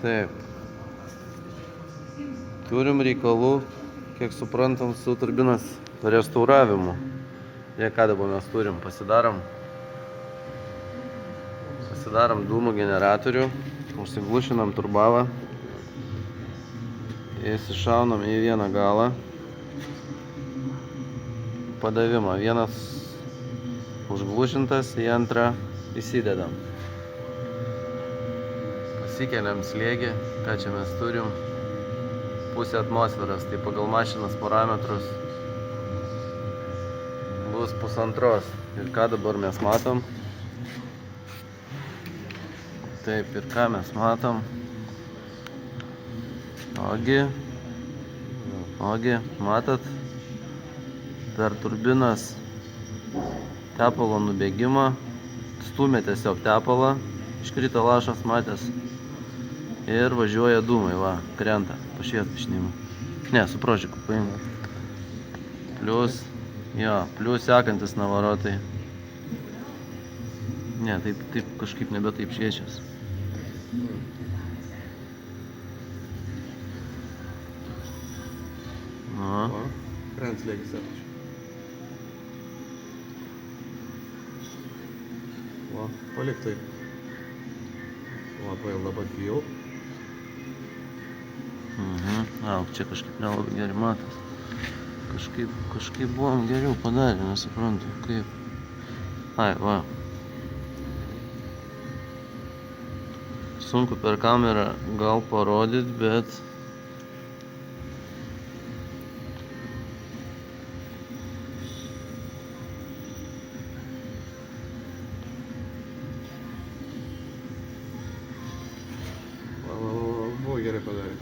Taip. Turim reikalų, kiek suprantam, su turbinos restauravimu. Jei ką dabar mes turim, pasidarom dūmų generatorių, užsiglušinam turbavą, įsišaunam į vieną galą, padavimą, vienas užglušintas, į antrą įsidedam. Pasikeliam slėgį, ką čia mes turim, pusę atmosferos, tai pagal mašinos parametrus bus 1,5. Ir ką dabar mes matom? Taip, ir ką mes matom? Ogi, matot, per turbinos tepalo nubėgimą, stumė tiesiog tepalą, iškrito lašas, matęs, ir važiuoja dūmai, va, krenta, pašvies bišnimu. Ne, su prožiku paimam. Plius sekantis navarotai. Ne, taip kažkaip nebe taip šviečias. Krenta slėgis apačiai. Va, palik taip. Labai labai gil. Čia kažkaip nelabai gerai matas. Kažkaip buvom geriau padarę, nesuprantu kaip. Va. Sunku per kamerą gal parodyt, bet Buvo gerai padarė.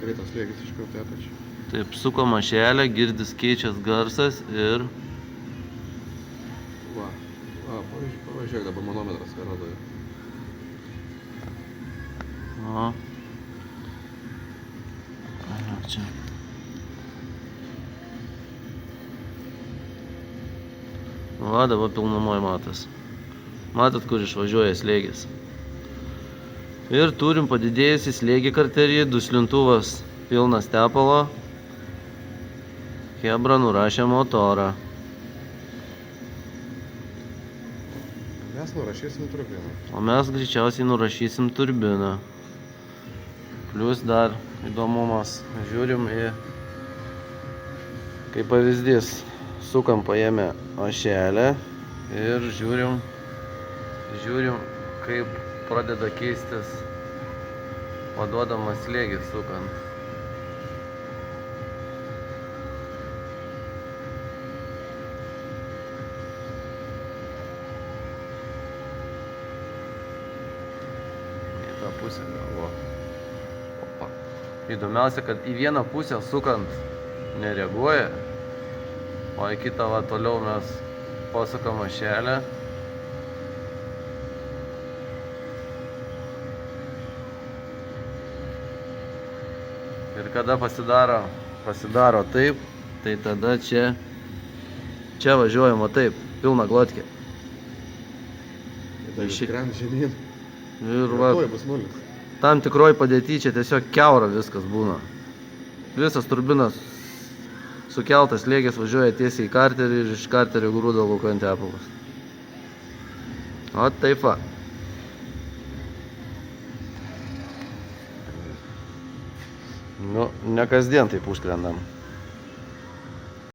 Kreitas slėgis iš karto apačiai. taip, suko mašelę, girdis keičias garsas ir Va, pavažiuok dabar manometras, ką rodo. Čia. Va, dabar pilnumoj matas. Matot, kur išvažiuoja slėgis. Ir turim padidėjusį slėgį karterį, duslintuvas pilnas tepalo. Chebra nurašė motorą. Mes nurašysim turbiną. O mes greičiausiai nurašysim turbiną. Plius dar įdomumas. Žiūrim į, kaip pavyzdys, sukam paėmę ašelę ir žiūrim, kaip pradeda keistis paduodamas slėgis sukant. Į tą pusę galvo. Įdomiausia, kad į vieną pusę sukant nereaguoja, o į kitą va toliau mes pasukam ašelę. Ir kada pasidaro taip, tai tada čia važiuojama taip, pilna glotkė. Ir krenta žemyn. Ir va, Bus nulis. tam tikroj padėty čia tiesiog kiaura viskas būna. Visas turbinas sukeltas slėgis važiuoja tiesiai į karterį ir iš karterio grūda laukan tepalas. O taip va. Nu, ne kasdien taip užskrendam.